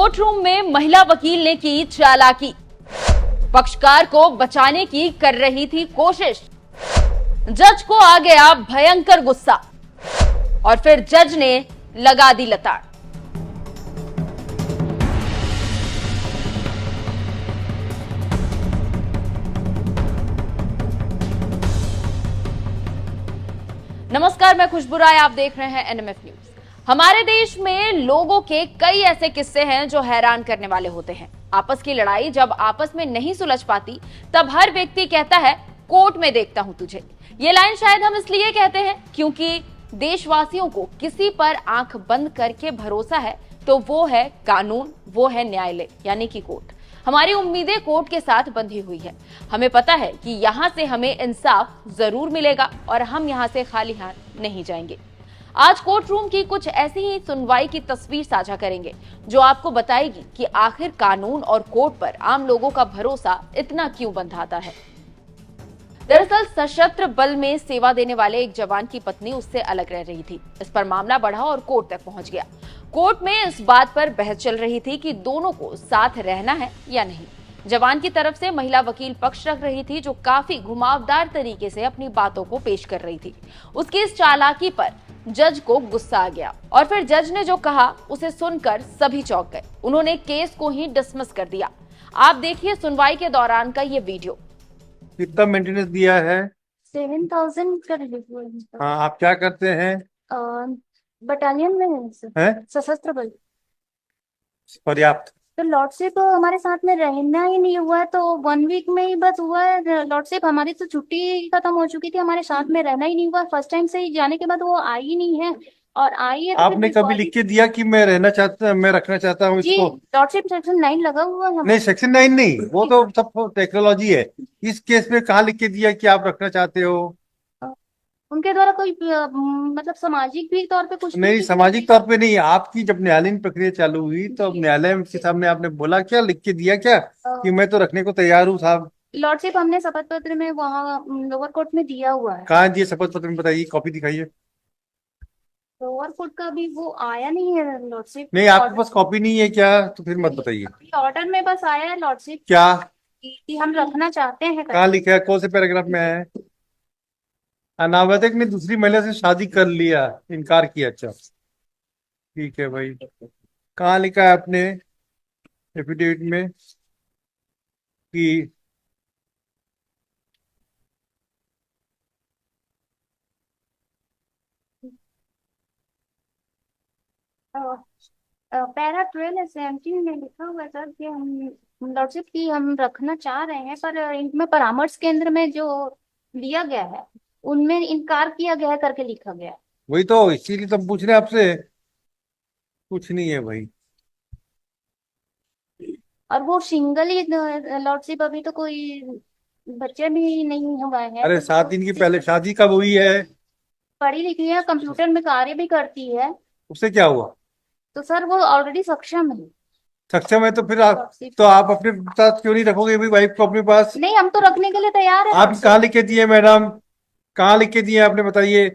Court room में महिला वकील ने की चालाकी, पक्षकार को बचाने की कर रही थी कोशिश। जज को आ गया भयंकर गुस्सा और फिर जज ने लगा दी लताड़। नमस्कार, मैं खुशबू राय, आप देख रहे हैं एनएमएफ न्यूज। हमारे देश में लोगों के कई ऐसे किस्से हैं जो हैरान करने वाले होते हैं। आपस की लड़ाई जब आपस में नहीं सुलझ पाती, तब हर व्यक्ति कहता है कोर्ट में देखता हूं तुझे। ये लाइन शायद हम इसलिए कहते हैं क्योंकि देशवासियों को किसी पर आंख बंद करके भरोसा है तो वो है कानून, वो है न्यायालय यानी कि कोर्ट। हमारी उम्मीदें कोर्ट के साथ बंधी हुई है। हमें पता है कि यहां से हमें इंसाफ जरूर मिलेगा और हम यहां से खाली हाथ नहीं जाएंगे। आज कोर्ट रूम की कुछ ऐसी ही सुनवाई की तस्वीर साझा करेंगे जो आपको बताएगी कि आखिर कानून और कोर्ट पर आम लोगों का भरोसा इतना क्यों बंधाता है। दरअसल सशस्त्र बल में सेवा देने वाले एक जवान की पत्नी उससे अलग रह रही थी। इस पर मामला बढ़ा और कोर्ट तक पहुंच गया। कोर्ट में इस बात पर बहस चल रही थी कि दोनों को साथ रहना है या नहीं। जवान की तरफ से महिला वकील पक्ष रख रही थी जो काफी घुमावदार तरीके से अपनी बातों को पेश कर रही थी। उसकी इस चालाकी पर जज को गुस्सा आ गया और फिर जज ने जो कहा उसे सुनकर सभी चौंक गए। उन्होंने केस को ही डिसमिस कर दिया। आप देखिए सुनवाई के दौरान का ये वीडियो। कितना मेंटेनेंस दिया है? 7,000 का रिलीफ हुआ है इसका। हाँ, आप क्या करते हैं? बटालियन में है सर, हैं? सशस्त्र बल। पर्याप्त। तो लॉर्डशिप हमारे साथ में रहना ही नहीं हुआ है, तो 1 वीक में ही बस हुआ है। लॉर्डशिप हमारी तो छुट्टी खत्म हो चुकी थी, हमारे साथ में रहना ही नहीं हुआ। फर्स्ट टाइम से ही जाने के बाद वो आई ही नहीं है, और आई है तो फिर आपने कभी लिख के दिया कि मैं रखना चाहता हूँ जी इसको? लॉर्डशिप सेक्शन 9 लगा हुआ है। नहीं, सेक्शन 9 नहीं, वो तो सब टेक्नोलॉजी है। इस केस में कहाँ लिख के दिया कि आप रखना चाहते हो? उनके द्वारा कोई मतलब सामाजिक भी तौर पे कुछ भी नहीं, सामाजिक तौर पे नहीं। आपकी जब न्यायालयीन प्रक्रिया चालू हुई तो अब न्यायालय के सामने आपने बोला क्या, लिख के दिया क्या कि मैं तो रखने को तैयार हूँ साहब? लॉर्डशिप हमने शपथ पत्र में वहाँ लोअर कोर्ट में दिया हुआ है। कहाँ दिए शपथ पत्र में? बताइए, कॉपी दिखाइए। लोअर कोर्ट का भी वो आया नहीं है लॉर्डशिप। नहीं, आपके पास कॉपी नहीं है क्या? तो फिर मत बताइए। ऑर्डर में बस आया है लॉर्डशिप क्या? कि हम रखना चाहते हैं कहाँ लिखा है? कौन से पैराग्राफ में है? अनावश्यक ने दूसरी महिला से शादी कर लिया, इनकार किया। अच्छा, ठीक है भाई। कहाँ लिखा है आपने एफिडेविट में कि पैरा 12 17 में लिखा हुआ है सर कि हम लॉर्डशिप की हम रखना चाह रहे हैं, पर इनमें परामर्श केंद्र में जो दिया गया है उनमें इनकार किया गया है करके लिखा गया है। वही तो, इसीलिए तो हम पूछ रहे हैं आपसे। कुछ नहीं है भाई। और वो सिंगल ही लॉर्डशिप, अभी तो कोई बच्चे भी नहीं हुआ है, अरे तो 7 दिन की पहले शादी कब हुई है? पढ़ी लिखी है, कंप्यूटर में कार्य भी करती है, उससे क्या हुआ? तो सर वो ऑलरेडी सक्षम है। सक्षम है तो फिर आप अपने साथ क्यों नहीं रखोगे भाई वाइफ को अपने पास? नहीं, हम तो रखने के लिए तैयार है। आप कहाँ लिख के दिए मैडम? कहाँ लिख के दिए आपने, बताइए।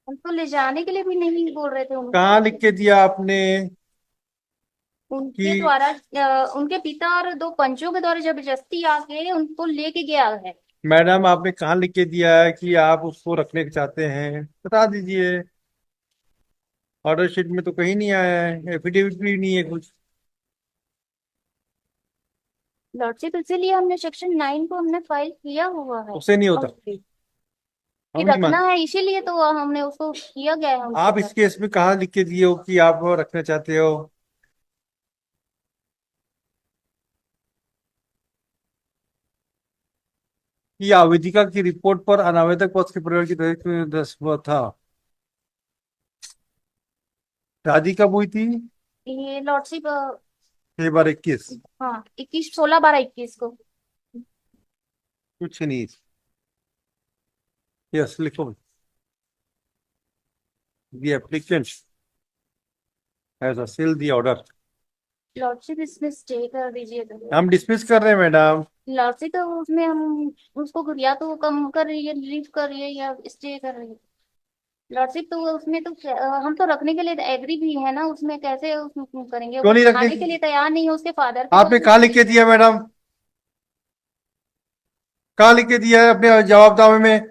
हम तो ले जाने के लिए भी नहीं बोल रहे थे उनको। कहाँ लिख के दिया आपने उनके कि द्वारा उनके पिता और 2 पंचों के द्वारा जबरदस्ती आके उनको लेके गया है। मैडम आपने कहाँ लिख के दिया है कि आप उसको रखने के चाहते हैं? बता दीजिए। ऑर्डर शीट में तो कहीं नहीं आया है, एफिडेविट भी नहीं है कुछ। लॉर्डशिप इसीलिए हमने सेक्शन 9 को हमने फाइल किया हुआ है। उससे नहीं होता। कि हम नहीं रखना मान। है, इसीलिए तो हमने उसको किया गया है आप उनके इस साथ। केस में कहाँ लिख के दिए हो कि आप वो रखना चाहते हो? कि आवेदिका की रिपोर्ट पर अनावेदक पक्ष के परिवार की तरफ से दस्तखत था। शादी कब हुई थी? ये लॉर्डशिप 6/21। हाँ 21 16 12 21 को। कुछ नहीं। यस, लिखो। The applicant has assailed the order। Lordship इसमें स्टे कर दीजिए तो। हम डिसमिस कर रहे हैं मैडम। लॉर्डशिप तो उसमें हम उसको या तो कम कर रही है, रिलीव कर रही है, या स्टे कर रही है। लॉर्डशिप तो उसमें तो हम तो रखने के लिए एग्री भी है ना, उसमें कैसे उसमें करेंगे, क्यों वो नहीं रखने आने के लिए तैयार नहीं है, उसके फादर की आपने वजह कहाँ से। लिख के दिया मैडम? कहाँ लिख के दिया है अपने जवाबनामे में?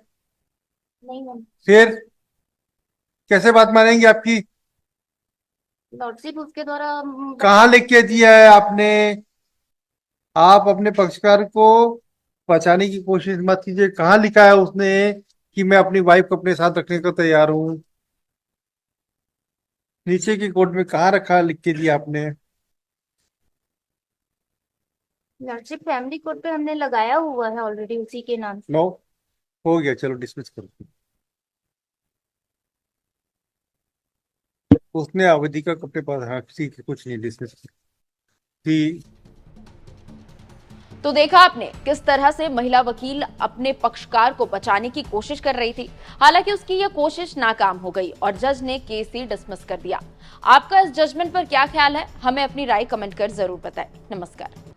नहीं मैम, फिर कैसे बात मानेंगे आपकी? लॉर्डशिप उसके द्वारा कहाँ लिख के दिया है आपने? आप अपने पक्षकार को बचाने की कोशिश मत कीजिए। कहाँ लिखा है उसने कि मैं अपनी वाइफ को अपने साथ रखने को तैयार हूँ? नीचे की कोर्ट में कहाँ रखा लिख के दिया आपने? लॉर्डशिप फैमिली कोर्ट पे हमने लगाया हुआ है ऑलरेडी उसी के नाम से। नो, हो गया, चलो डिसमिस करो। उसने अवधि का अपने पास, हाँ ठीक है, कुछ नहीं, डिसमिस थी। तो देखा आपने किस तरह से महिला वकील अपने पक्षकार को बचाने की कोशिश कर रही थी। हालांकि उसकी यह कोशिश नाकाम हो गई और जज ने केस ही डिसमिस कर दिया। आपका इस जजमेंट पर क्या ख्याल है, हमें अपनी राय कमेंट कर जरूर बताएं। नमस्कार।